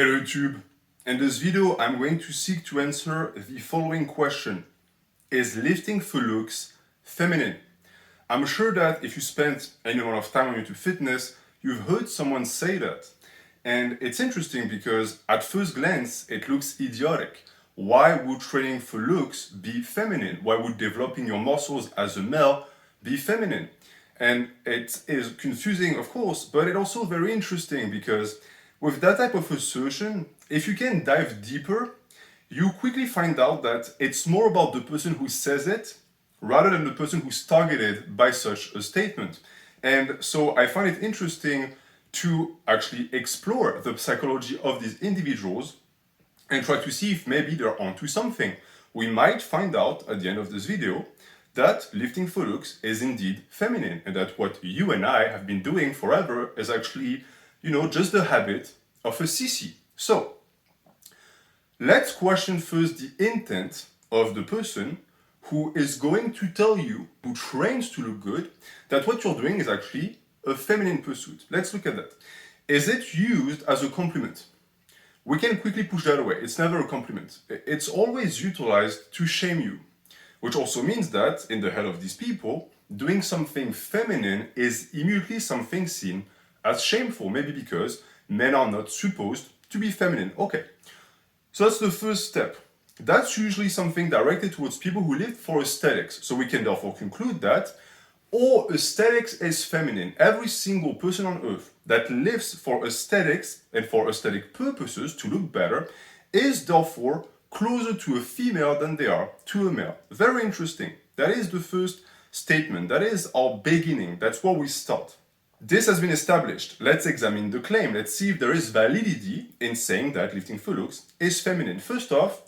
Hello YouTube. In this video, I'm going to seek to answer the following question. Is lifting for looks feminine? I'm sure that if you spent any amount of time on YouTube Fitness, you've heard someone say that. And it's interesting because at first glance, it looks idiotic. Why would training for looks be feminine? Why would developing your muscles as a male be feminine? And it is confusing, of course, but it's also very interesting because with that type of assertion, if you can dive deeper, you quickly find out that it's more about the person who says it rather than the person who's targeted by such a statement. And so I find it interesting to actually explore the psychology of these individuals and try to see if maybe they're onto something. We might find out at the end of this video that lifting for looks is indeed feminine and that what you and I have been doing forever is actually, just the habit of a sissy. So, let's question first the intent of the person who is going to tell you, who trains to look good, that what you're doing is actually a feminine pursuit. Let's look at that. Is it used as a compliment? We can quickly push that away. It's never a compliment. It's always utilized to shame you, which also means that in the head of these people, doing something feminine is immediately something seen as shameful, maybe because men are not supposed to be feminine. Okay, so that's the first step. That's usually something directed towards people who live for aesthetics. So we can therefore conclude that all aesthetics is feminine. Every single person on earth that lives for aesthetics and for aesthetic purposes to look better is therefore closer to a female than they are to a male. Very interesting. That is the first statement. That is our beginning. That's where we start. This has been established. Let's examine the claim. Let's see if there is validity in saying that lifting for looks is feminine. First off,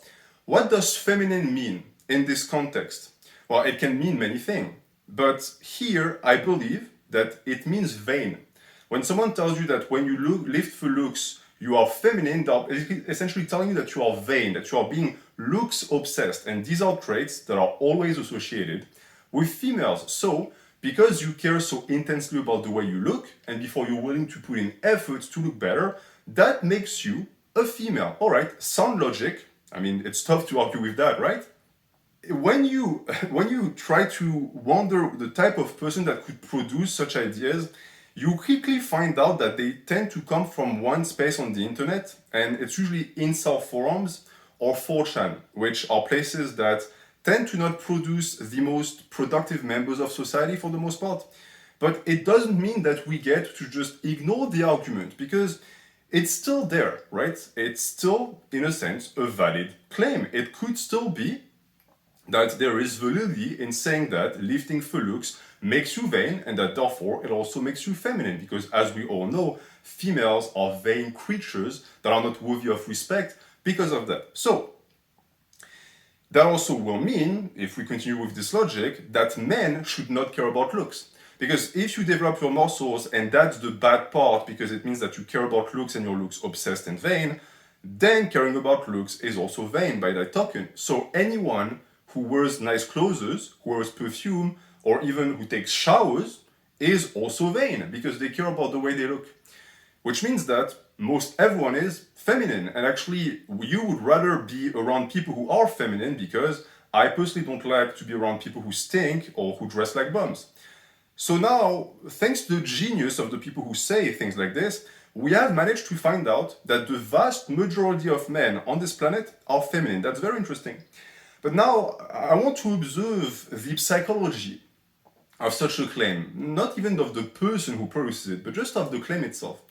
what does feminine mean in this context? Well, it can mean many things, but here I believe that it means vain. When someone tells you that when you lift for looks, you are feminine, they're essentially telling you that you are vain, that you are being looks obsessed, and these are traits that are always associated with females. So, because you care so intensely about the way you look, and before you're willing to put in efforts to look better, that makes you a female. All right, sound logic. I mean, it's tough to argue with that, right? When you try to wonder the type of person that could produce such ideas, you quickly find out that they tend to come from one space on the internet, and it's usually incel forums or 4chan, which are places that tend to not produce the most productive members of society for the most part. But it doesn't mean that we get to just ignore the argument, because it's still there, right? It's still, in a sense, a valid claim. It could still be that there is validity in saying that lifting for looks makes you vain and that therefore it also makes you feminine, because as we all know, females are vain creatures that are not worthy of respect because of that. So, that also will mean, if we continue with this logic, that men should not care about looks. Because if you develop your muscles and that's the bad part because it means that you care about looks and your looks obsessed and vain, then caring about looks is also vain by that token. So anyone who wears nice clothes, who wears perfume, or even who takes showers is also vain because they care about the way they look. Which means that most everyone is feminine, and actually you would rather be around people who are feminine, because I personally don't like to be around people who stink or who dress like bums. So now, thanks to the genius of the people who say things like this, we have managed to find out that the vast majority of men on this planet are feminine. That's very interesting. But now I want to observe the psychology of such a claim, not even of the person who produces it, but just of the claim itself.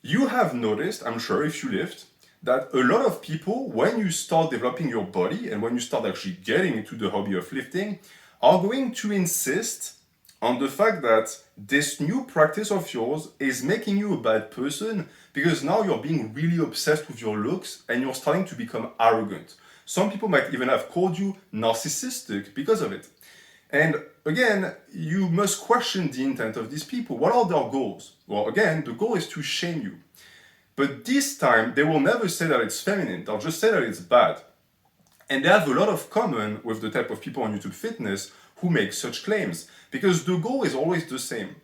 You have noticed, I'm sure if you lift, that a lot of people, when you start developing your body and when you start actually getting into the hobby of lifting, are going to insist on the fact that this new practice of yours is making you a bad person because now you're being really obsessed with your looks and you're starting to become arrogant. Some people might even have called you narcissistic because of it. And again, you must question the intent of these people. What are their goals? Well, again, the goal is to shame you. But this time, they will never say that it's feminine. They'll just say that it's bad. And they have a lot of common with the type of people on YouTube Fitness who make such claims. Because the goal is always the same.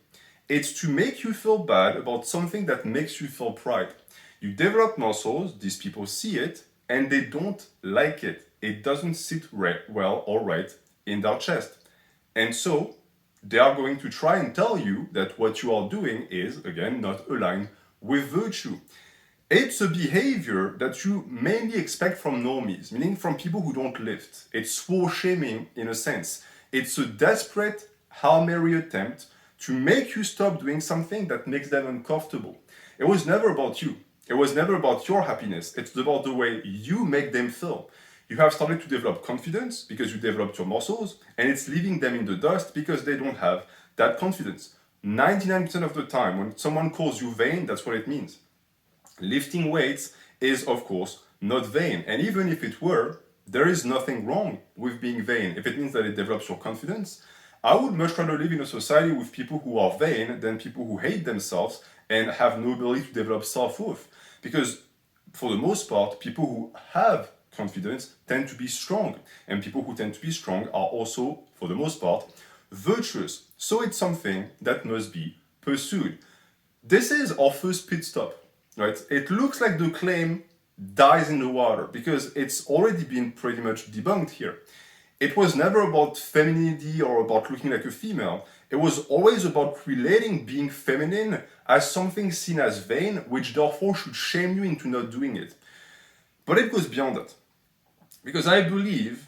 It's to make you feel bad about something that makes you feel pride. You develop muscles, these people see it, and they don't like it. It doesn't sit well or right in their chest. And so they are going to try and tell you that what you are doing is, again, not aligned with virtue. It's a behavior that you mainly expect from normies, meaning from people who don't lift. It's swore shaming in a sense. It's a desperate Hail Mary attempt to make you stop doing something that makes them uncomfortable. It was never about you. It was never about your happiness. It's about the way you make them feel. You have started to develop confidence because you developed your muscles, and it's leaving them in the dust because they don't have that confidence. 99% of the time, when someone calls you vain, that's what it means. Lifting weights is, of course, not vain. And even if it were, there is nothing wrong with being vain. If it means that it develops your confidence, I would much rather live in a society with people who are vain than people who hate themselves and have no ability to develop self-worth. Because for the most part, people who have confidence tend to be strong. And people who tend to be strong are also, for the most part, virtuous. So it's something that must be pursued. This is our first pit stop, right? It looks like the claim dies in the water because it's already been pretty much debunked here. It was never about femininity or about looking like a female. It was always about relating being feminine as something seen as vain, which therefore should shame you into not doing it. But it goes beyond that. Because I believe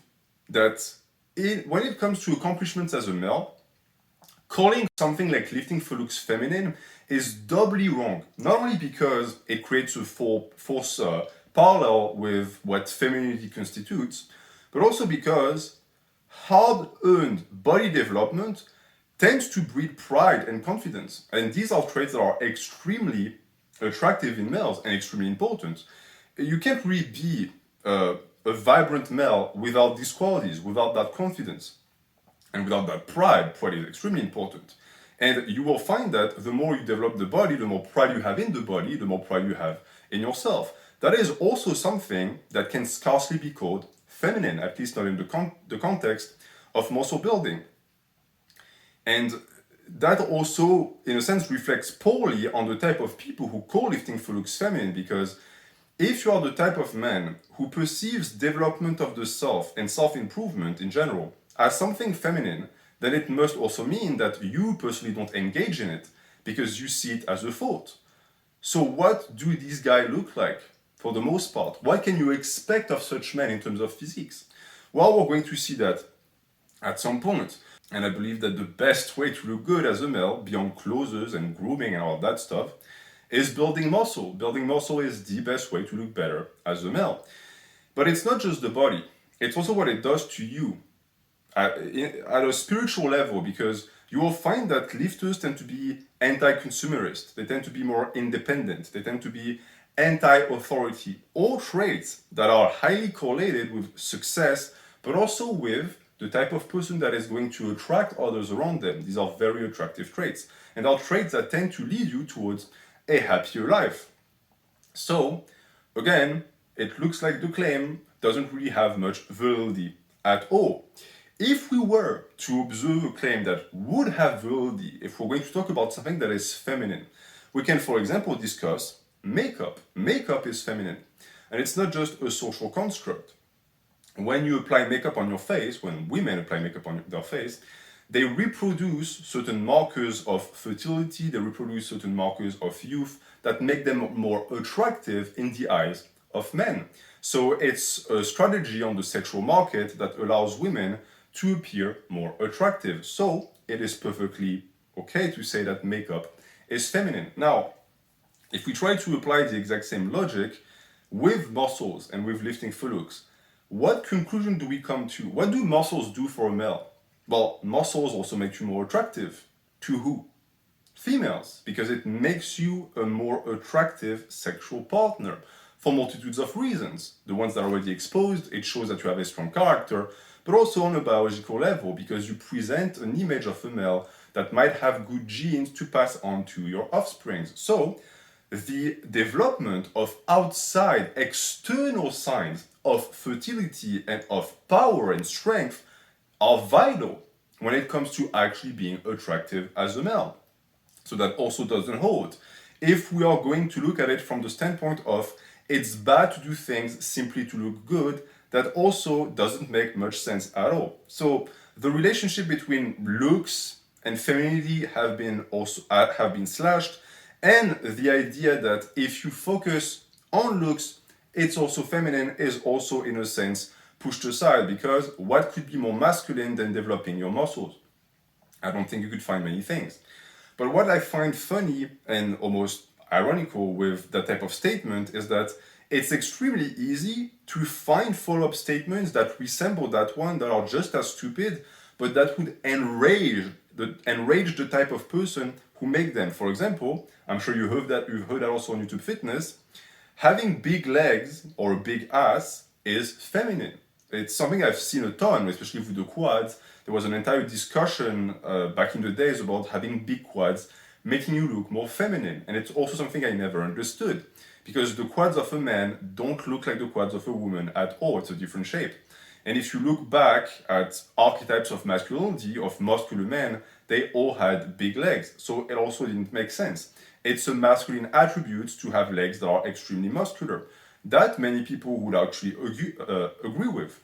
that when it comes to accomplishments as a male, calling something like lifting for looks feminine is doubly wrong. Not only because it creates a false parallel with what femininity constitutes, but also because hard-earned body development tends to breed pride and confidence. And these are traits that are extremely attractive in males and extremely important. You can't really be a vibrant male without these qualities, without that confidence. And without that pride, pride is extremely important. And you will find that the more you develop the body, the more pride you have in the body, the more pride you have in yourself. That is also something that can scarcely be called feminine, at least not in the context of muscle building. And that also, in a sense, reflects poorly on the type of people who call lifting for looks feminine, because if you are the type of man who perceives development of the self and self-improvement in general as something feminine, then it must also mean that you personally don't engage in it because you see it as a fault. So what do these guys look like for the most part? What can you expect of such men in terms of physiques? Well, we're going to see that at some point. And I believe that the best way to look good as a male, beyond clothes and grooming and all that stuff, is building muscle. Building muscle is the best way to look better as a male. But it's not just the body. It's also what it does to you at a spiritual level, because you will find that lifters tend to be anti-consumerist. They tend to be more independent. They tend to be anti-authority. All traits that are highly correlated with success, but also with the type of person that is going to attract others around them. These are very attractive traits. And are traits that tend to lead you towards a happier life. So, again, it looks like the claim doesn't really have much validity at all. If we were to observe a claim that would have validity, if we're going to talk about something that is feminine, we can, for example, discuss makeup. Makeup is feminine, and it's not just a social construct. When you apply makeup on your face, when women apply makeup on their face, they reproduce certain markers of fertility, they reproduce certain markers of youth that make them more attractive in the eyes of men. So it's a strategy on the sexual market that allows women to appear more attractive. So it is perfectly okay to say that makeup is feminine. Now, if we try to apply the exact same logic with muscles and with lifting for looks, what conclusion do we come to? What do muscles do for a male? Well, muscles also make you more attractive. To who? Females, because it makes you a more attractive sexual partner for multitudes of reasons. The ones that are already exposed, it shows that you have a strong character, but also on a biological level, because you present an image of a male that might have good genes to pass on to your offspring. So, the development of outside external signs of fertility and of power and strength are vital when it comes to actually being attractive as a male. So that also doesn't hold if we are going to look at it from the standpoint of it's bad to do things simply to look good, that also doesn't make much sense at all. So the relationship between looks and femininity have been slashed, and the idea that if you focus on looks, it's also feminine is also in a sense pushed aside, because what could be more masculine than developing your muscles? I don't think you could find many things. But what I find funny and almost ironical with that type of statement is that it's extremely easy to find follow-up statements that resemble that one that are just as stupid, but that would enrage the type of person who make them. For example, I'm sure you've heard that also on YouTube Fitness. Having big legs or a big ass is feminine. It's something I've seen a ton, especially with the quads. There was an entire discussion back in the days about having big quads making you look more feminine. And it's also something I never understood, because the quads of a man don't look like the quads of a woman at all. It's a different shape. And if you look back at archetypes of masculinity, of muscular men, they all had big legs. So it also didn't make sense. It's a masculine attribute to have legs that are extremely muscular. That many people would actually agree with.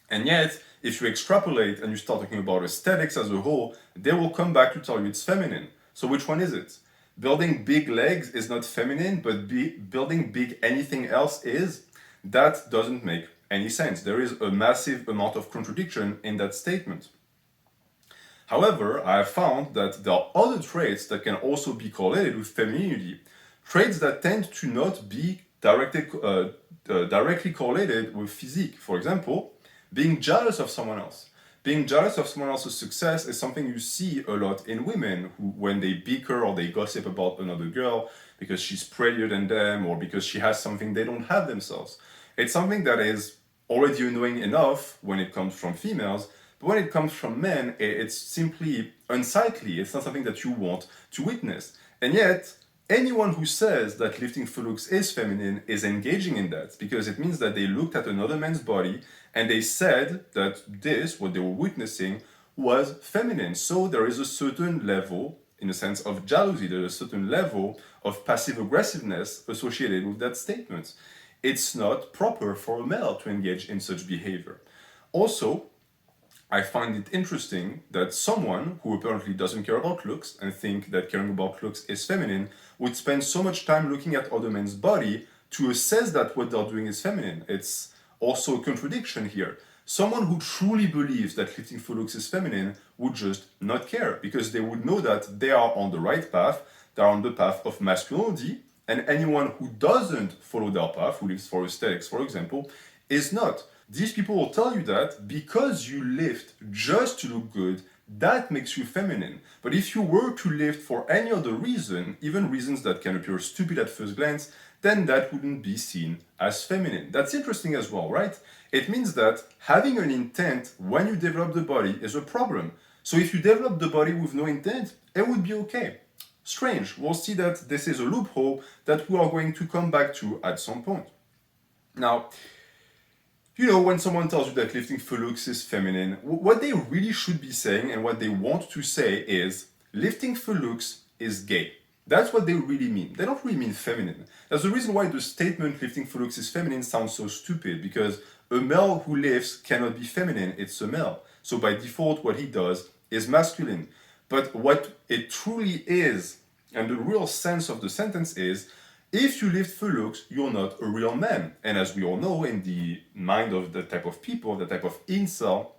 And yet, if you extrapolate and you start talking about aesthetics as a whole, they will come back to tell you it's feminine. So which one is it? Building big legs is not feminine, but building big anything else is? That doesn't make any sense. There is a massive amount of contradiction in that statement. However, I have found that there are other traits that can also be correlated with femininity, traits that tend to not be directly correlated with physique. For example, being jealous of someone else. Being jealous of someone else's success is something you see a lot in women who, when they bicker or they gossip about another girl because she's prettier than them or because she has something they don't have themselves. It's something that is already annoying enough when it comes from females, but when it comes from men, it's simply unsightly. It's not something that you want to witness. And yet, anyone who says that lifting for looks is feminine is engaging in that, because it means that they looked at another man's body and they said that this, what they were witnessing, was feminine. So there is a certain level, in a sense, of jealousy. There's a certain level of passive aggressiveness associated with that statement. It's not proper for a male to engage in such behavior. Also, I find it interesting that someone who apparently doesn't care about looks and think that caring about looks is feminine would spend so much time looking at other men's body to assess that what they're doing is feminine. It's also a contradiction here. Someone who truly believes that lifting for looks is feminine would just not care, because they would know that they are on the right path, they are on the path of masculinity, and anyone who doesn't follow their path, who lives for aesthetics, for example, is not. These people will tell you that because you lift just to look good, that makes you feminine. But if you were to lift for any other reason, even reasons that can appear stupid at first glance, then that wouldn't be seen as feminine. That's interesting as well, right? It means that having an intent when you develop the body is a problem. So if you develop the body with no intent, it would be okay. Strange. We'll see that this is a loophole that we are going to come back to at some point. Now, you know, when someone tells you that lifting for looks is feminine, what they really should be saying and what they want to say is lifting for looks is gay. That's what they really mean. They don't really mean feminine. That's the reason why the statement lifting for looks is feminine sounds so stupid, because a male who lifts cannot be feminine, it's a male. So by default, what he does is masculine. But what it truly is, and the real sense of the sentence is, if you lift for looks, you're not a real man. And as we all know, in the mind of the type of people, the type of incel,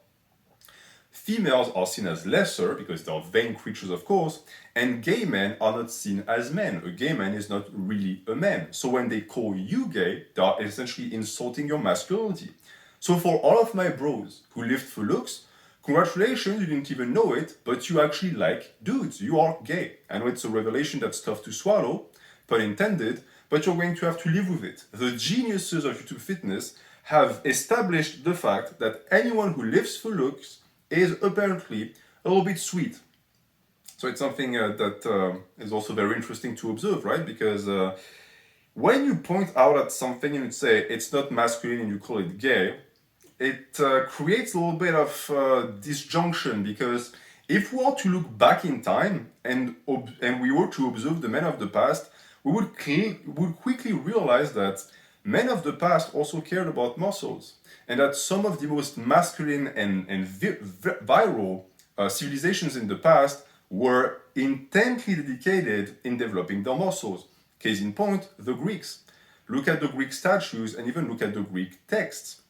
females are seen as lesser because they're vain creatures, of course, and gay men are not seen as men. A gay man is not really a man. So when they call you gay, they are essentially insulting your masculinity. So for all of my bros who lift for looks, congratulations, you didn't even know it, but you actually like dudes. You are gay. I know it's a revelation that's tough to swallow, pun intended, but you're going to have to live with it. The geniuses of YouTube Fitness have established the fact that anyone who lives for looks is apparently a little bit sweet. So it's something that is also very interesting to observe, right? Because when you point out at something and you say it's not masculine and you call it gay, it creates a little bit of disjunction, because if we were to look back in time and we were to observe the men of the past, we would quickly realize that men of the past also cared about muscles, and that some of the most masculine and viral civilizations in the past were intently dedicated in developing their muscles. Case in point, the Greeks. Look at the Greek statues and even look at the Greek texts.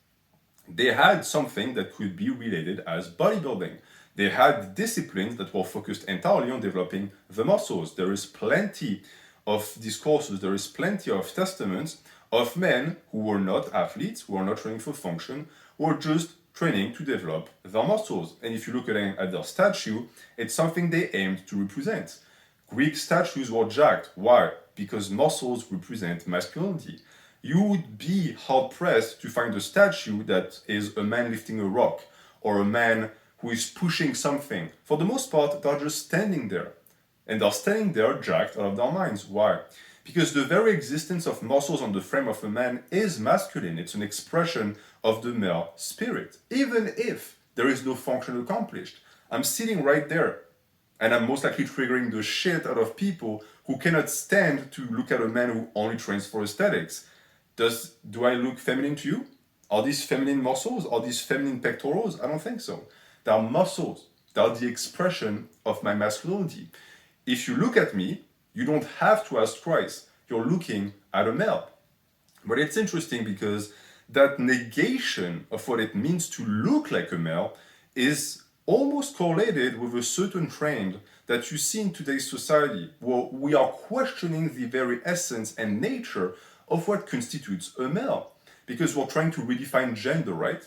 They had something that could be related as bodybuilding. They had disciplines that were focused entirely on developing the muscles. There is plenty of discourses, there is plenty of testaments of men who were not athletes, who were not training for function, who were just training to develop their muscles. And if you look at their statue, it's something they aimed to represent. Greek statues were jacked. Why? Because muscles represent masculinity. You would be hard pressed to find a statue that is a man lifting a rock or a man who is pushing something. For the most part, they're just standing there. And they're standing there jacked out of their minds. Why? Because the very existence of muscles on the frame of a man is masculine. It's an expression of the male spirit. Even if there is no function accomplished. I'm sitting right there, and I'm most likely triggering the shit out of people who cannot stand to look at a man who only trains for aesthetics. Do I look feminine to you? Are these feminine muscles? Are these feminine pectorals? I don't think so. They are muscles. They are the expression of my masculinity. If you look at me, you don't have to ask twice. You're looking at a male. But it's interesting because that negation of what it means to look like a male is almost correlated with a certain trend that you see in today's society, where we are questioning the very essence and nature of what constitutes a male, because we're trying to redefine gender, right?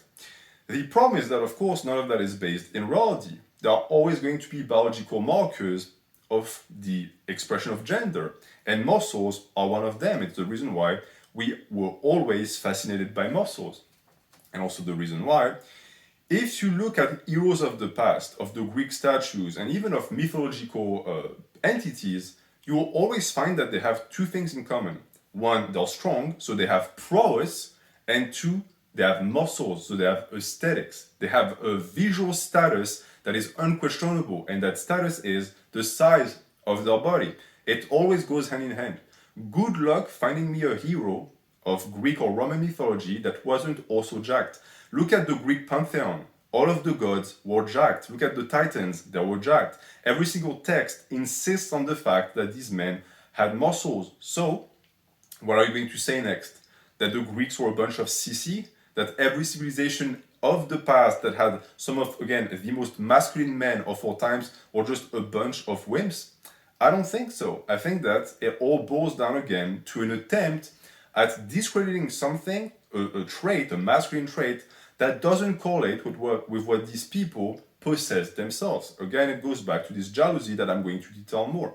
The problem is that, of course, none of that is based in reality. There are always going to be biological markers of the expression of gender, and muscles are one of them. It's the reason why we were always fascinated by muscles, and also the reason why, if you look at heroes of the past, of the Greek statues, and even of mythological entities, you will always find that they have two things in common. One, they're strong, so they have prowess, and two, they have muscles, so they have aesthetics. They have a visual status that is unquestionable, and that status is the size of their body. It always goes hand in hand. Good luck finding me a hero of Greek or Roman mythology that wasn't also jacked. Look at the Greek pantheon. All of the gods were jacked. Look at the Titans, they were jacked. Every single text insists on the fact that these men had muscles. So, what are you going to say next? That the Greeks were a bunch of sissy? That every civilization of the past that had some of, again, the most masculine men of all times were just a bunch of wimps? I don't think so. I think that it all boils down again to an attempt at discrediting something, a trait, a masculine trait, that doesn't correlate with what these people possess themselves. Again, it goes back to this jealousy that I'm going to detail more.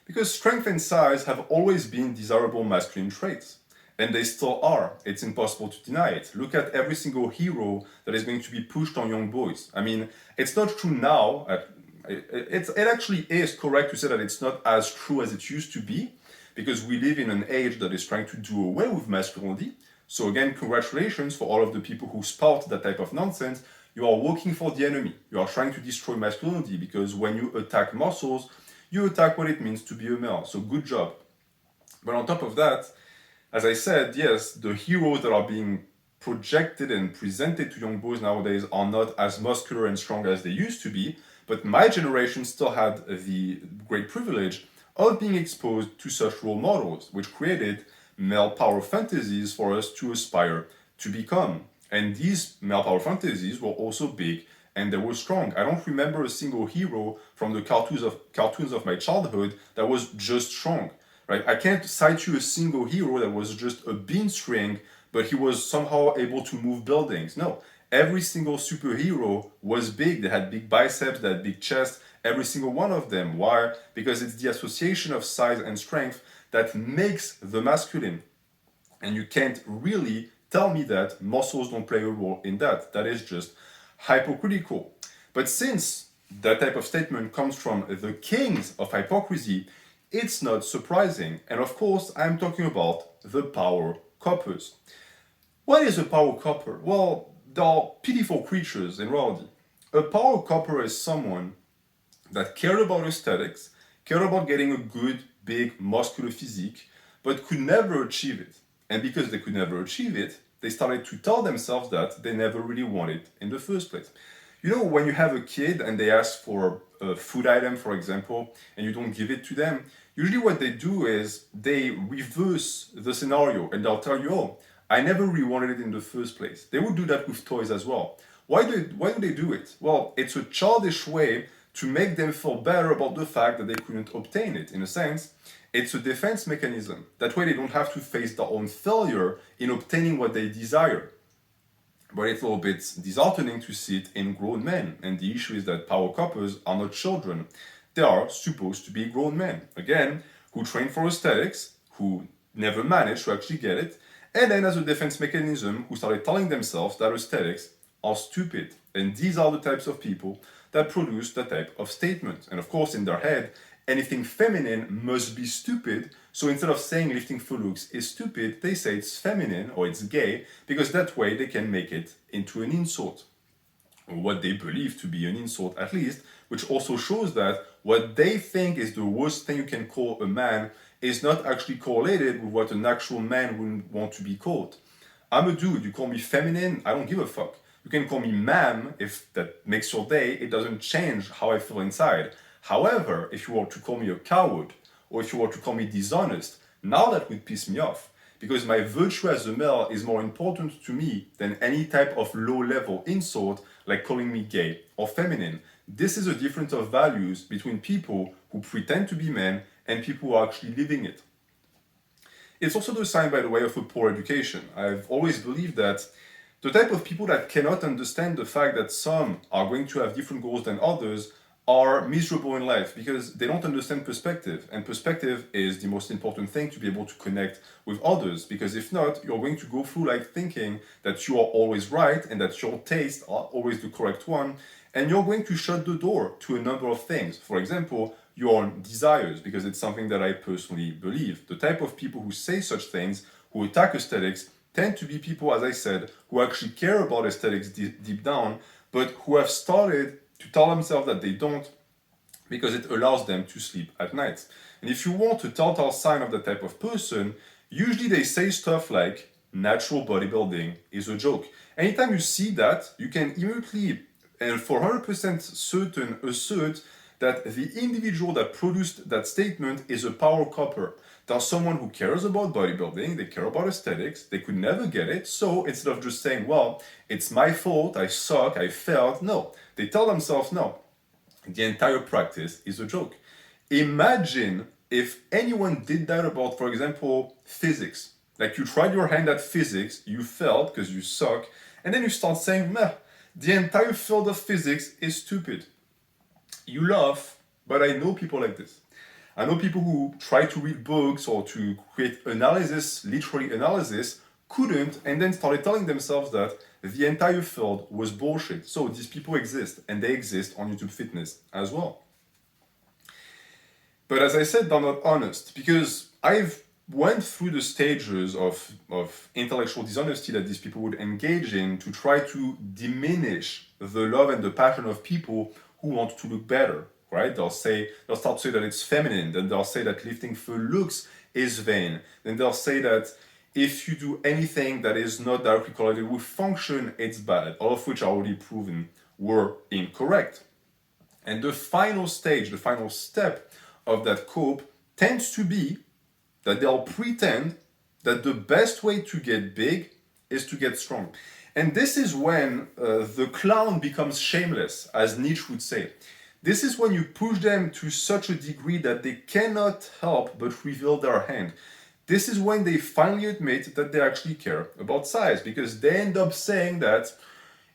Because strength and size have always been desirable masculine traits. And they still are. It's impossible to deny it. Look at every single hero that is going to be pushed on young boys. I mean, it's not true now. It actually is correct to say that it's not as true as it used to be, because we live in an age that is trying to do away with masculinity. So again, congratulations for all of the people who spout that type of nonsense. You are working for the enemy. You are trying to destroy masculinity, because when you attack muscles, you attack what it means to be a male. So good job. But on top of that, as I said, yes, the heroes that are being projected and presented to young boys nowadays are not as muscular and strong as they used to be, but my generation still had the great privilege of being exposed to such role models, which created male power fantasies for us to aspire to become. And these male power fantasies were also big and they were strong. I don't remember a single hero from the cartoons of my childhood that was just strong. Right? I can't cite you a single hero that was just a bean string, but he was somehow able to move buildings. No, every single superhero was big. They had big biceps, they had big chests, every single one of them. Why? Because it's the association of size and strength that makes the masculine. And you can't really tell me that muscles don't play a role in that. That is just hypocritical. But since that type of statement comes from the kings of hypocrisy, it's not surprising. And of course, I'm talking about the power coppers. What is a power copper? Well, they are pitiful creatures in reality. A power copper is someone that cared about aesthetics, cared about getting a good big, muscular physique, but could never achieve it. And because they could never achieve it, they started to tell themselves that they never really wanted it in the first place. You know, when you have a kid and they ask for a food item, for example, and you don't give it to them, usually what they do is they reverse the scenario and they'll tell you, oh, I never really wanted it in the first place. They would do that with toys as well. Why do they do it? Well, it's a childish way to make them feel better about the fact that they couldn't obtain it. In a sense, it's a defense mechanism. That way they don't have to face their own failure in obtaining what they desire. But it's a little bit disheartening to see it in grown men. And the issue is that power couples are not children. They are supposed to be grown men. Again, who train for aesthetics, who never managed to actually get it, and then as a defense mechanism, who started telling themselves that aesthetics are stupid. And these are the types of people that produce that type of statement. And of course, in their head, anything feminine must be stupid. So instead of saying lifting for looks is stupid, they say it's feminine or it's gay, because that way they can make it into an insult. Or what they believe to be an insult at least, which also shows that what they think is the worst thing you can call a man is not actually correlated with what an actual man would want to be called. I'm a dude, you call me feminine, I don't give a fuck. You can call me ma'am if that makes your day, it doesn't change how I feel inside. However, if you were to call me a coward, or if you were to call me dishonest, now that would piss me off. Because my virtue as a male is more important to me than any type of low-level insult like calling me gay or feminine. This is a difference of values between people who pretend to be men and people who are actually living it. It's also the sign, by the way, of a poor education. I've always believed that the type of people that cannot understand the fact that some are going to have different goals than others are miserable in life because they don't understand perspective. And perspective is the most important thing to be able to connect with others, because if not, you're going to go through life thinking that you are always right and that your tastes are always the correct one, and you're going to shut the door to a number of things. For example, your own desires, because it's something that I personally believe. The type of people who say such things, who attack aesthetics, tend to be people, as I said, who actually care about aesthetics deep down, but who have started to tell themselves that they don't, because it allows them to sleep at night. And if you want a telltale sign of that type of person, usually they say stuff like, natural bodybuilding is a joke. Anytime you see that, you can immediately, and for 100% certain, assert that the individual that produced that statement is a power couple. There's someone who cares about bodybuilding, they care about aesthetics, they could never get it, so instead of just saying, well, it's my fault, I suck, I failed, no. They tell themselves, no, the entire practice is a joke. Imagine if anyone did that about, for example, physics. Like you tried your hand at physics, you failed because you suck, and then you start saying, meh, the entire field of physics is stupid. You laugh, but I know people like this. I know people who try to read books or to create analysis, literary analysis, couldn't, and then started telling themselves that the entire field was bullshit. So these people exist, and they exist on YouTube Fitness as well. But as I said, they're not honest, because I've went through the stages of intellectual dishonesty that these people would engage in to try to diminish the love and the passion of people who want to look better, right? They'll start to say that it's feminine, then they'll say that lifting for looks is vain, then they'll say that if you do anything that is not directly correlated with function, it's bad, all of which are already proven were incorrect. And the final stage, the final step of that cope tends to be that they'll pretend that the best way to get big is to get strong. And this is when the clown becomes shameless, as Nietzsche would say. This is when you push them to such a degree that they cannot help but reveal their hand. This is when they finally admit that they actually care about size, because they end up saying that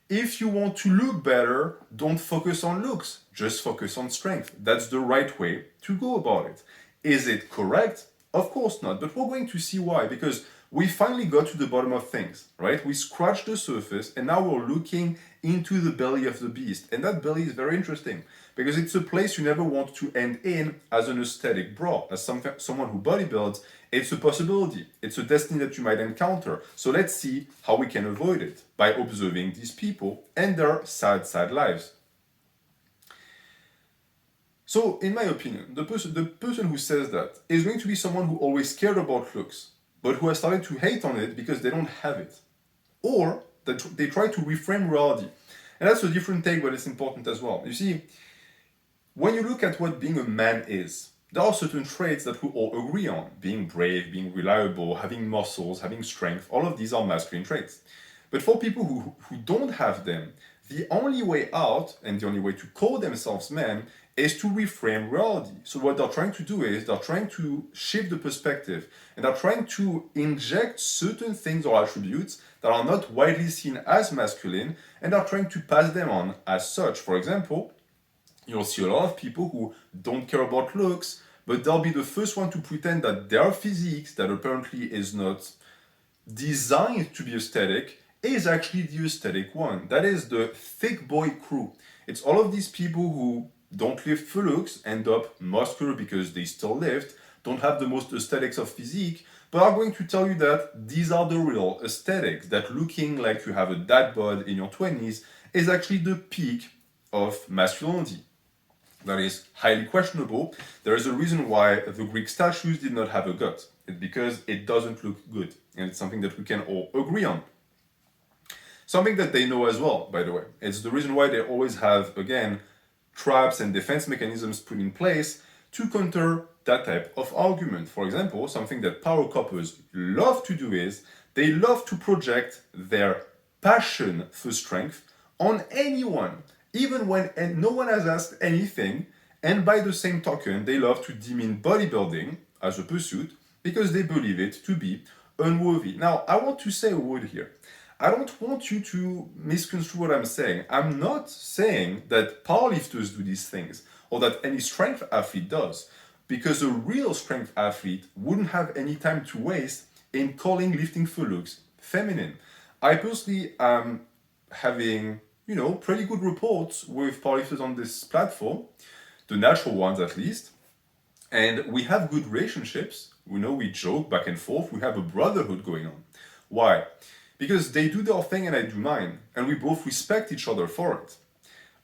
if you want to look better, don't focus on looks, just focus on strength. That's the right way to go about it. Is it correct? Of course not, but we're going to see why, because we finally got to the bottom of things, right? We scratched the surface and now we're looking into the belly of the beast. And that belly is very interesting because it's a place you never want to end in as an aesthetic bro. As someone who bodybuilds, it's a possibility. It's a destiny that you might encounter. So let's see how we can avoid it by observing these people and their sad, sad lives. So, in my opinion, the person who says that is going to be someone who always cared about looks, but who has started to hate on it because they don't have it. Or that they try to reframe reality. And that's a different take, but it's important as well. You see, when you look at what being a man is, there are certain traits that we all agree on. Being brave, being reliable, having muscles, having strength, all of these are masculine traits. But for people who don't have them, the only way out and the only way to call themselves men is to reframe reality. So what they're trying to do is they're trying to shift the perspective and they're trying to inject certain things or attributes that are not widely seen as masculine and are trying to pass them on as such. For example, you'll see a lot of people who don't care about looks, but they'll be the first one to pretend that their physique, that apparently is not designed to be aesthetic, is actually the aesthetic one. That is the thick boy crew. It's all of these people who don't lift for looks, end up muscular because they still lift, don't have the most aesthetics of physique, but are going to tell you that these are the real aesthetics, that looking like you have a dad bod in your 20s is actually the peak of masculinity. That is highly questionable. There is a reason why the Greek statues did not have a gut. It's because it doesn't look good. And it's something that we can all agree on. Something that they know as well, by the way. It's the reason why they always have, again, traps and defense mechanisms put in place to counter that type of argument. For example, something that power couples love to do is they love to project their passion for strength on anyone, even when no one has asked anything. And by the same token, they love to demean bodybuilding as a pursuit because they believe it to be unworthy. Now, I want to say a word here. I don't want you to misconstrue what I'm saying. I'm not saying that powerlifters do these things or that any strength athlete does, because a real strength athlete wouldn't have any time to waste in calling lifting for looks feminine. I personally am having, pretty good reports with powerlifters on this platform, the natural ones at least, and we have good relationships. We joke back and forth. We have a brotherhood going on. Why? Because they do their thing and I do mine, and we both respect each other for it.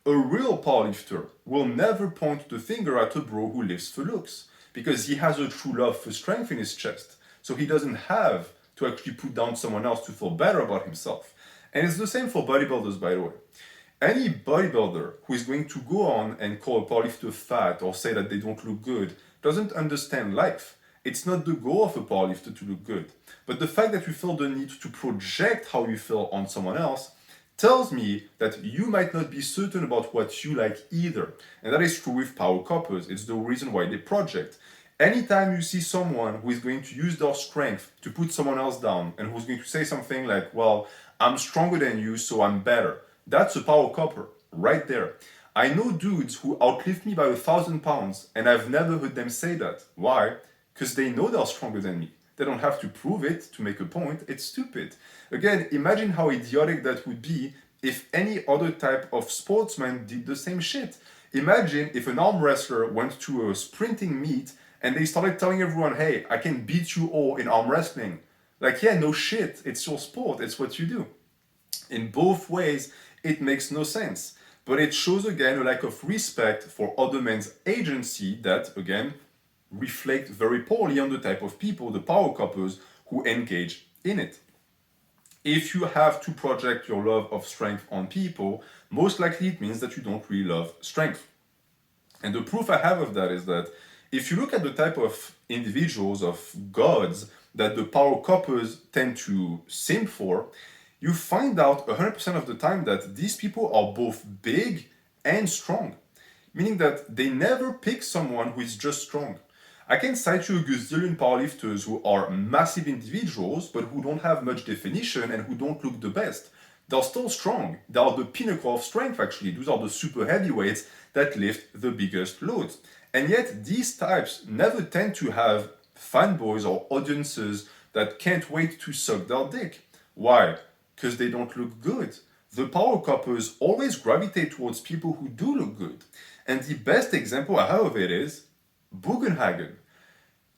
A real powerlifter will never point the finger at a bro who lifts for looks, because he has a true love for strength in his chest, so he doesn't have to actually put down someone else to feel better about himself. And it's the same for bodybuilders, by the way. Any bodybuilder who is going to go on and call a powerlifter fat or say that they don't look good doesn't understand life. It's not the goal of a powerlifter to look good. But the fact that you feel the need to project how you feel on someone else tells me that you might not be certain about what you like either. And that is true with power couples. It's the reason why they project. Anytime you see someone who is going to use their strength to put someone else down and who's going to say something like, well, I'm stronger than you, so I'm better. That's a power couple right there. I know dudes who outlift me by 1,000 pounds and I've never heard them say that. Why? Because they know they're stronger than me. They don't have to prove it to make a point. It's stupid. Again, imagine how idiotic that would be if any other type of sportsman did the same shit. Imagine if an arm wrestler went to a sprinting meet and they started telling everyone, hey, I can beat you all in arm wrestling. Like, yeah, no shit. It's your sport. It's what you do. In both ways, it makes no sense. But it shows, again, a lack of respect for other men's agency that, again, reflect very poorly on the type of people, the power couples, who engage in it. If you have to project your love of strength on people, most likely it means that you don't really love strength. And the proof I have of that is that if you look at the type of individuals, of gods, that the power couples tend to simp for, you find out 100% of the time that these people are both big and strong. Meaning that they never pick someone who is just strong. I can cite you a gazillion powerlifters who are massive individuals, but who don't have much definition and who don't look the best. They're still strong. They are the pinnacle of strength, actually. Those are the super heavyweights that lift the biggest loads. And yet, these types never tend to have fanboys or audiences that can't wait to suck their dick. Why? Because they don't look good. The power couples always gravitate towards people who do look good. And the best example I have of it is Bugenhagen.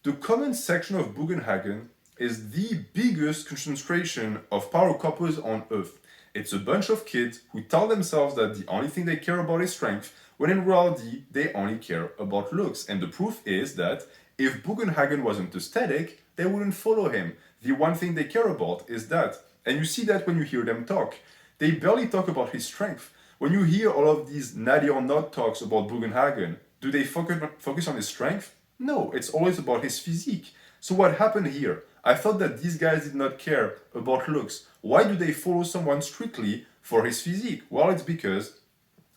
The comment section of Bugenhagen is the biggest concentration of power couples on earth. It's a bunch of kids who tell themselves that the only thing they care about is strength, when in reality, they only care about looks. And the proof is that if Bugenhagen wasn't aesthetic, they wouldn't follow him. The one thing they care about is that. And you see that when you hear them talk. They barely talk about his strength. When you hear all of these natty or not talks about Bugenhagen, do they focus on his strength? No, it's always about his physique. So what happened here? I thought that these guys did not care about looks. Why do they follow someone strictly for his physique? Well, it's because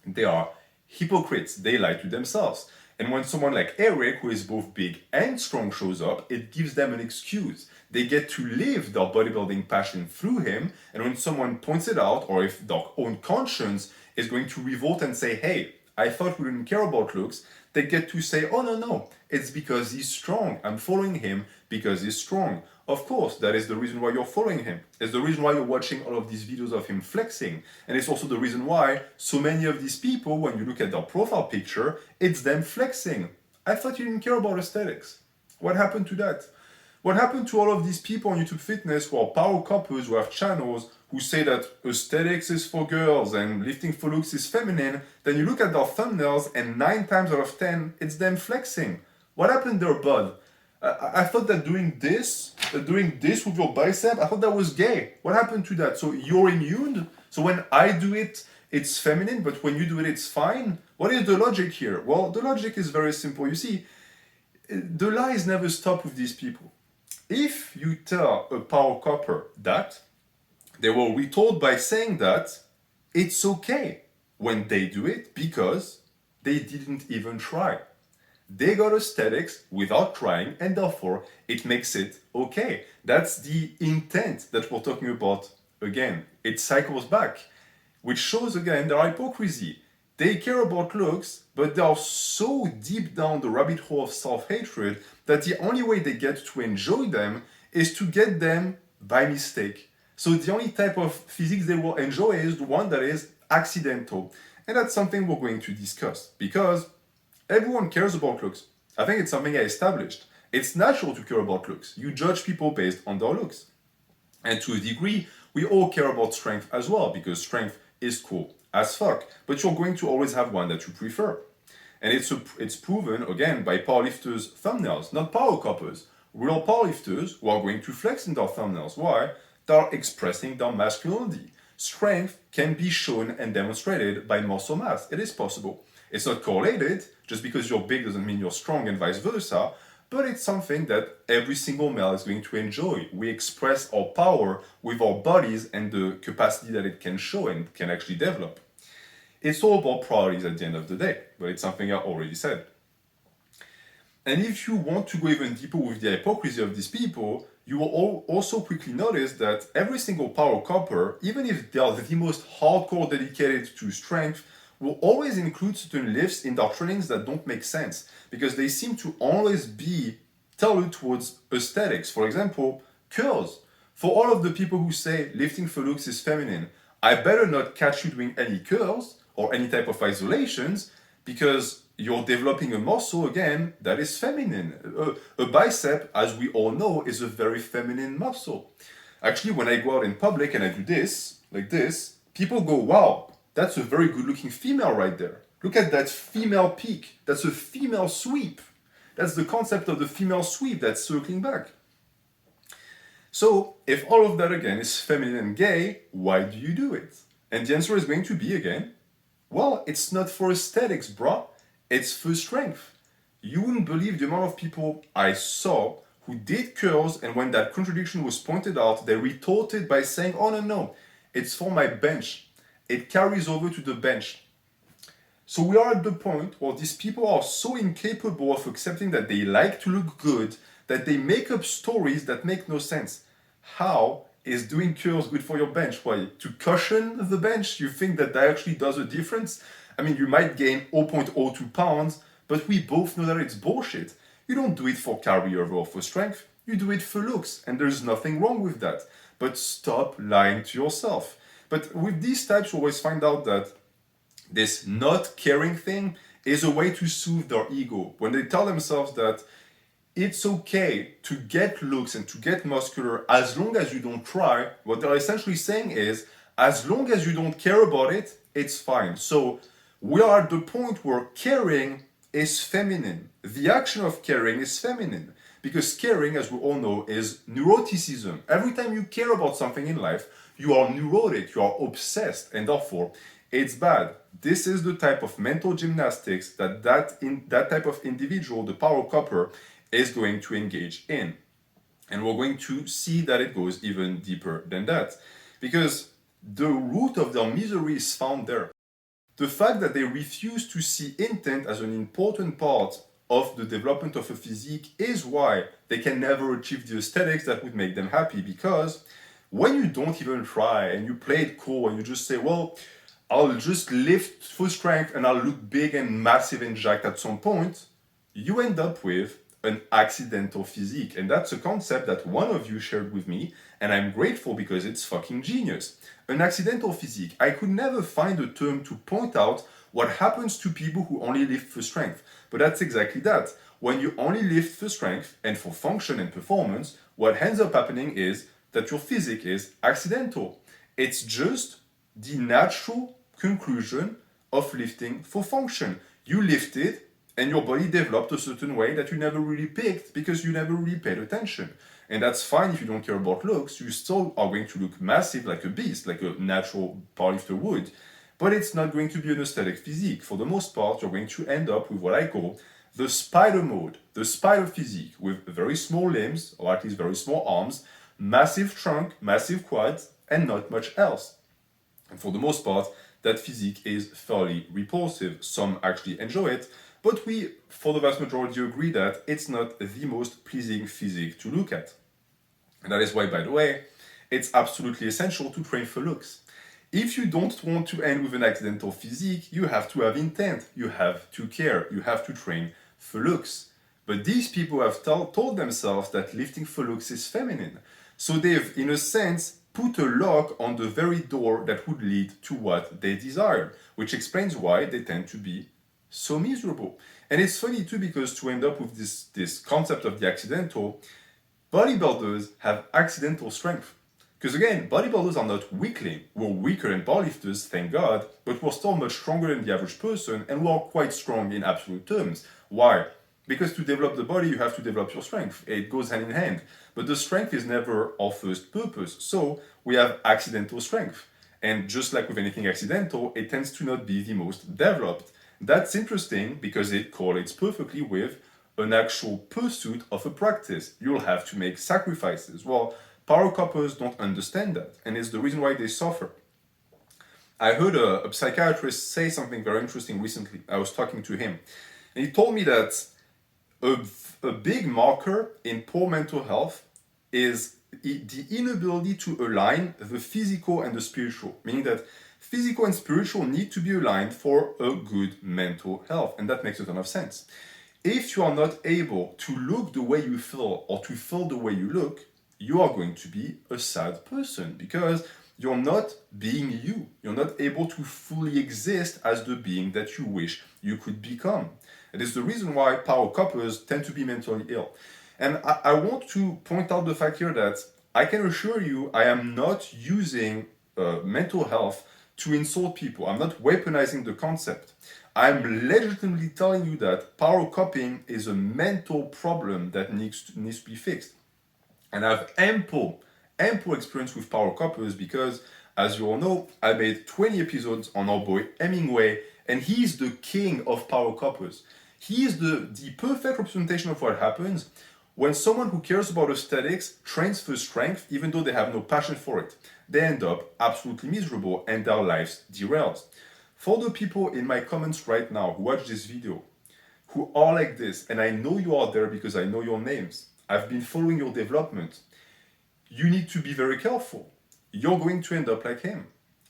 they are hypocrites. They lie to themselves. And when someone like Eric, who is both big and strong, shows up, it gives them an excuse. They get to live their bodybuilding passion through him. And when someone points it out, or if their own conscience is going to revolt and say, hey, I thought we didn't care about looks, they get to say, oh, no, it's because he's strong. I'm following him because he's strong. Of course, that is the reason why you're following him. It's the reason why you're watching all of these videos of him flexing. And it's also the reason why so many of these people, when you look at their profile picture, it's them flexing. I thought you didn't care about aesthetics. What happened to that? What happened to all of these people on YouTube Fitness who are power couples, who have channels, who say that aesthetics is for girls and lifting for looks is feminine? Then you look at their thumbnails and 9 times out of 10, it's them flexing. What happened there, bud? I thought that doing this with your bicep, I thought that was gay. What happened to that? So you're immune? So when I do it, it's feminine, but when you do it, it's fine? What is the logic here? Well, the logic is very simple. You see, the lies never stop with these people. If you tell a power couple that, they will retort by saying that it's okay when they do it because they didn't even try. They got aesthetics without trying, and therefore it makes it okay. That's the intent that we're talking about again. It cycles back, which shows again their hypocrisy. They care about looks, but they are so deep down the rabbit hole of self-hatred that the only way they get to enjoy them is to get them by mistake. So the only type of physique they will enjoy is the one that is accidental. And that's something we're going to discuss because everyone cares about looks. I think it's something I established. It's natural to care about looks. You judge people based on their looks. And to a degree, we all care about strength as well because strength is cool as fuck. But you're going to always have one that you prefer. And it's proven, again, by powerlifters' thumbnails, not power couples. Real powerlifters who are going to flex in their thumbnails. Why? They're expressing their masculinity. Strength can be shown and demonstrated by muscle mass. It is possible. It's not correlated. Just because you're big doesn't mean you're strong and vice versa. But it's something that every single male is going to enjoy. We express our power with our bodies and the capacity that it can show and can actually develop. It's all about priorities at the end of the day, but it's something I already said. And if you want to go even deeper with the hypocrisy of these people, you will also quickly notice that every single power couple, even if they are the most hardcore dedicated to strength, will always include certain lifts in their trainings that don't make sense because they seem to always be tailored towards aesthetics. For example, curls. For all of the people who say lifting for looks is feminine, I better not catch you doing any curls or any type of isolations because you're developing a muscle, again, that is feminine. A bicep, as we all know, is a very feminine muscle. Actually, when I go out in public and I do this, like this, people go, wow, that's a very good looking female right there. Look at that female peak. That's a female sweep. That's the concept of the female sweep that's circling back. So, if all of that again is feminine and gay, why do you do it? And the answer is going to be again, well, it's not for aesthetics, bro. It's for strength. You wouldn't believe the amount of people I saw who did curls, and when that contradiction was pointed out, they retorted by saying, oh, no, it's for my bench. It carries over to the bench. So we are at the point where these people are so incapable of accepting that they like to look good that they make up stories that make no sense. How is doing curls good for your bench? Why? To cushion the bench? You think that actually does a difference? I mean, you might gain 0.02 pounds, but we both know that it's bullshit. You don't do it for carryover or for strength. You do it for looks, and there's nothing wrong with that. But stop lying to yourself. But with these types, you always find out that this not caring thing is a way to soothe their ego. When they tell themselves that it's okay to get looks and to get muscular as long as you don't try, what they're essentially saying is, As long as you don't care about it, it's fine. So we are at the point where caring is feminine. The action of caring is feminine. Because caring, as we all know, is neuroticism. Every time you care about something in life, you are neurotic, you are obsessed, and therefore it's bad. This is the type of mental gymnastics that type of individual, the power couple, is going to engage in. And we're going to see that it goes even deeper than that. Because the root of their misery is found there. The fact that they refuse to see intent as an important part of the development of a physique is why they can never achieve the aesthetics that would make them happy. Because when you don't even try and you play it cool and you just say, well, I'll just lift full strength and I'll look big and massive and jacked at some point, you end up with an accidental physique. And that's a concept that one of you shared with me, and I'm grateful because it's fucking genius. An accidental physique. I could never find a term to point out what happens to people who only lift for strength. But that's exactly that. When you only lift for strength and for function and performance, what ends up happening is that your physique is accidental. It's just the natural conclusion of lifting for function. You lifted and your body developed a certain way that you never really picked because you never really paid attention. And that's fine if you don't care about looks. You still are going to look massive like a beast, like a natural powerlifter would. But it's not going to be an aesthetic physique. For the most part, you're going to end up with what I call the spider mode, the spider physique, with very small limbs, or at least very small arms, massive trunk, massive quads, and not much else. And for the most part, that physique is fairly repulsive. Some actually enjoy it, but we, for the vast majority, agree that it's not the most pleasing physique to look at. And that is why, by the way, it's absolutely essential to train for looks. If you don't want to end with an accidental physique, you have to have intent, you have to care, you have to train for looks. But these people have told themselves that lifting for looks is feminine. So they've, in a sense, put a lock on the very door that would lead to what they desire, which explains why they tend to be so miserable. And it's funny too, because to end up with this concept of the accidental, bodybuilders have accidental strength. Because again, bodybuilders are not weakling. We're weaker than powerlifters, thank God, but we're still much stronger than the average person, and we're quite strong in absolute terms. Why? Because to develop the body, you have to develop your strength. It goes hand in hand. But the strength is never our first purpose. So we have accidental strength. And just like with anything accidental, it tends to not be the most developed. That's interesting because it correlates perfectly with an actual pursuit of a practice. You'll have to make sacrifices. Well, power couples don't understand that, and it's the reason why they suffer. I heard a psychiatrist say something very interesting recently. I was talking to him, and he told me that a big marker in poor mental health is the inability to align the physical and the spiritual, meaning that physical and spiritual need to be aligned for a good mental health, and that makes a ton of sense. If you are not able to look the way you feel or to feel the way you look, you are going to be a sad person because you're not being you. You're not able to fully exist as the being that you wish you could become. It is the reason why power couples tend to be mentally ill. And I want to point out the fact here that I can assure you I am not using mental health to insult people. I'm not weaponizing the concept. I'm legitimately telling you that power cupping is a mental problem that needs to be fixed. And I have ample experience with power couples because, as you all know, I made 20 episodes on our boy Hemingway, and he's the king of power couples. He is the perfect representation of what happens when someone who cares about aesthetics trains for strength even though they have no passion for it. They end up absolutely miserable and their lives derailed. For the people in my comments right now who watch this video, who are like this, and I know you are there because I know your names, I've been following your development, you need to be very careful. You're going to end up like him.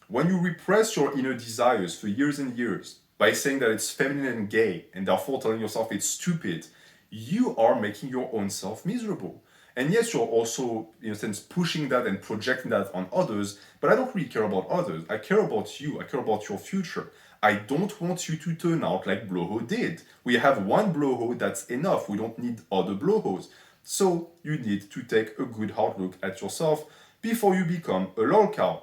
When you repress your inner desires for years and years by saying that it's feminine and gay and therefore telling yourself it's stupid, you are making your own self miserable. And yes, you're also, in a sense, pushing that and projecting that on others, but I don't really care about others. I care about you. I care about your future. I don't want you to turn out like Bloho did. We have one Bloho, that's enough. We don't need other Blohos. So you need to take a good hard look at yourself before you become a lol cow.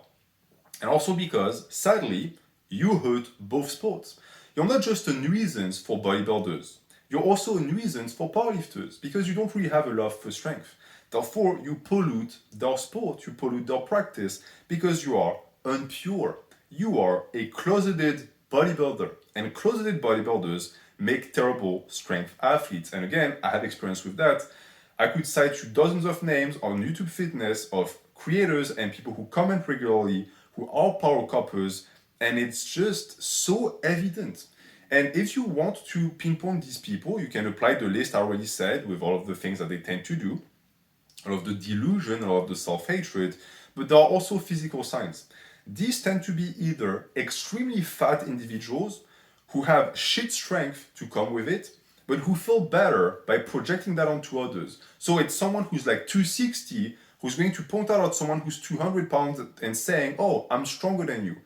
And also because, sadly, you hurt both sports. You're not just a nuisance for bodybuilders, you're also a nuisance for powerlifters because you don't really have a love for strength. Therefore, you pollute their sport, you pollute their practice because you are unpure. You are a closeted bodybuilder, and closeted bodybuilders make terrible strength athletes. And again, I have experience with that. I could cite you dozens of names on YouTube Fitness of creators and people who comment regularly who are power coppers, and it's just so evident. And if you want to pinpoint these people, you can apply the list I already said with all of the things that they tend to do, all of the delusion, all of the self-hatred, but there are also physical signs. These tend to be either extremely fat individuals who have shit strength to come with it, but who feel better by projecting that onto others. So it's someone who's like 260 who's going to point out at someone who's 200 pounds and saying, oh, I'm stronger than you.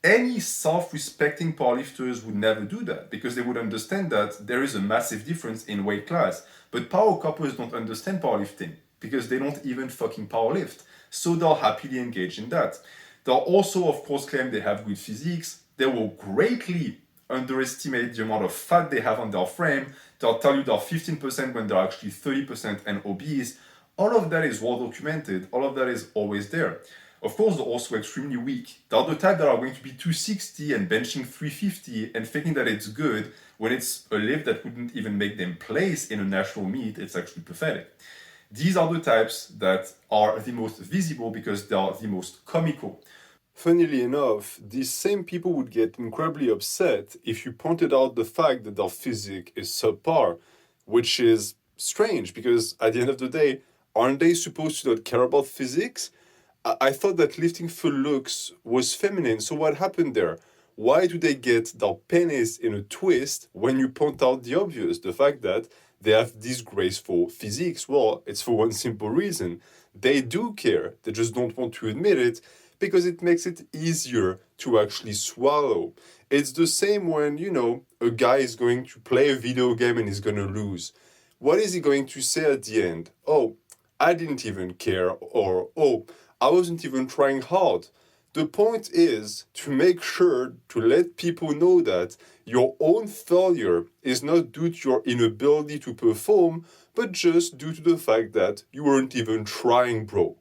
Any self-respecting powerlifters would never do that because they would understand that there is a massive difference in weight class. But power couples don't understand powerlifting because they don't even fucking powerlift. So they'll happily engage in that. They'll also, of course, claim they have good physiques. They will greatly underestimate the amount of fat they have on their frame. They'll tell you they're 15% when they're actually 30% and obese. All of that is well documented. All of that is always there. Of course, they're also extremely weak. They're the type that are going to be 260 and benching 350 and thinking that it's good when it's a lift that wouldn't even make them place in a national meet. It's actually pathetic. These are the types that are the most visible because they are the most comical. Funnily enough, these same people would get incredibly upset if you pointed out the fact that their physique is subpar, which is strange because at the end of the day, aren't they supposed to not care about physiques? I thought that lifting for looks was feminine, so what happened there? Why do they get their penis in a twist when you point out the obvious, the fact that they have disgraceful physiques? Well, it's for one simple reason. They do care, they just don't want to admit it because it makes it easier to actually swallow. It's the same when, a guy is going to play a video game and he's going to lose. What is he going to say at the end? Oh, I didn't even care, or oh, I wasn't even trying hard. The point is to make sure to let people know that your own failure is not due to your inability to perform, but just due to the fact that you weren't even trying, bro.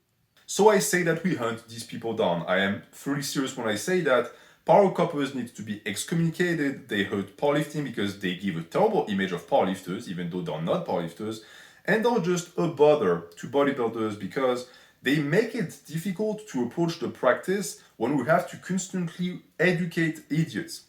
So I say that we hunt these people down. I am fully serious when I say that. Power couples need to be excommunicated. They hurt powerlifting because they give a terrible image of powerlifters, even though they're not powerlifters. And they're just a bother to bodybuilders because they make it difficult to approach the practice when we have to constantly educate idiots.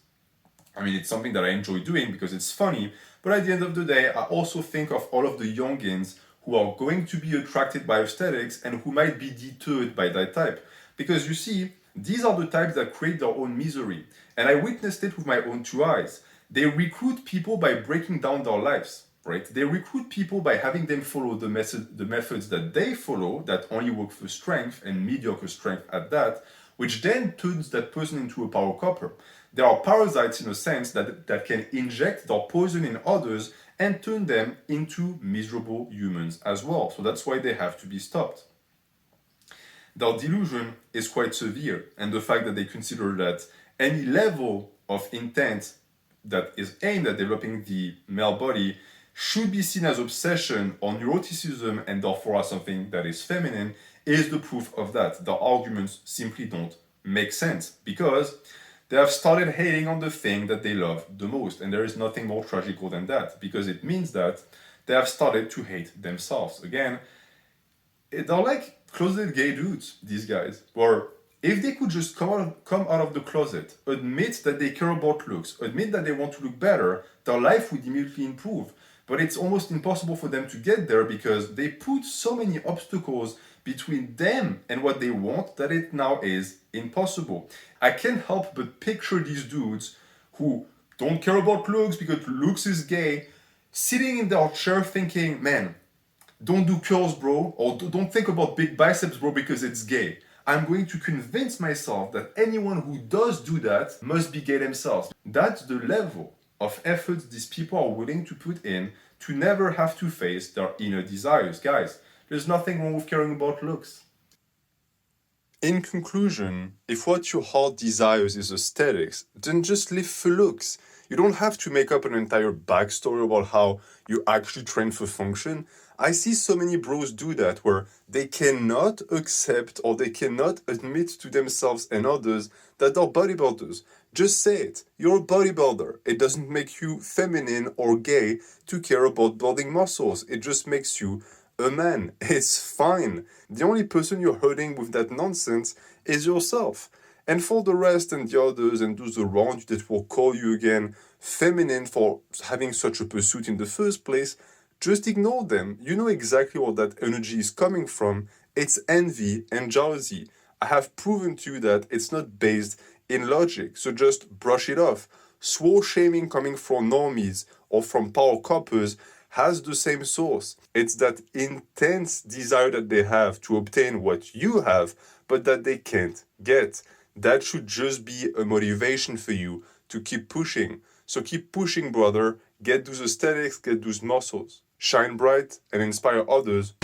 I mean, it's something that I enjoy doing because it's funny, but at the end of the day, I also think of all of the youngins who are going to be attracted by aesthetics and who might be deterred by that type. Because you see, these are the types that create their own misery. And I witnessed it with my own two eyes. They recruit people by breaking down their lives. Right? They recruit people by having them follow the methods that they follow that only work for strength and mediocre strength at that, which then turns that person into a power copper. There are parasites in a sense that can inject their poison in others and turn them into miserable humans as well. So that's why they have to be stopped. Their delusion is quite severe, and the fact that they consider that any level of intent that is aimed at developing the male body should be seen as obsession or neuroticism and therefore as something that is feminine is the proof of that. The arguments simply don't make sense because they have started hating on the thing that they love the most. And there is nothing more tragical than that because it means that they have started to hate themselves. Again, they're like closeted gay dudes, these guys, where if they could just come out of the closet, admit that they care about looks, admit that they want to look better, their life would immediately improve. But it's almost impossible for them to get there because they put so many obstacles between them and what they want that it now is impossible. I can't help but picture these dudes who don't care about looks because looks is gay, sitting in their chair thinking, man, don't do curls, bro, or don't think about big biceps, bro, because it's gay. I'm going to convince myself that anyone who does do that must be gay themselves. That's the level of efforts these people are willing to put in to never have to face their inner desires. Guys, there's nothing wrong with caring about looks. In conclusion, if what your heart desires is aesthetics, then just live for looks. You don't have to make up an entire backstory about how you actually train for function. I see so many bros do that where they cannot accept or they cannot admit to themselves and others that they're bodybuilders. Just say it. You're a bodybuilder. It doesn't make you feminine or gay to care about building muscles. It just makes you a man. It's fine. The only person you're hurting with that nonsense is yourself. And for the rest and the others and those around you that will call you again feminine for having such a pursuit in the first place, just ignore them. You know exactly where that energy is coming from. It's envy and jealousy. I have proven to you that it's not based in logic, so just brush it off. Swole shaming coming from normies or from power coppers has the same source. It's that intense desire that they have to obtain what you have, but that they can't get. That should just be a motivation for you to keep pushing. So keep pushing, brother. Get those aesthetics, get those muscles. Shine bright and inspire others.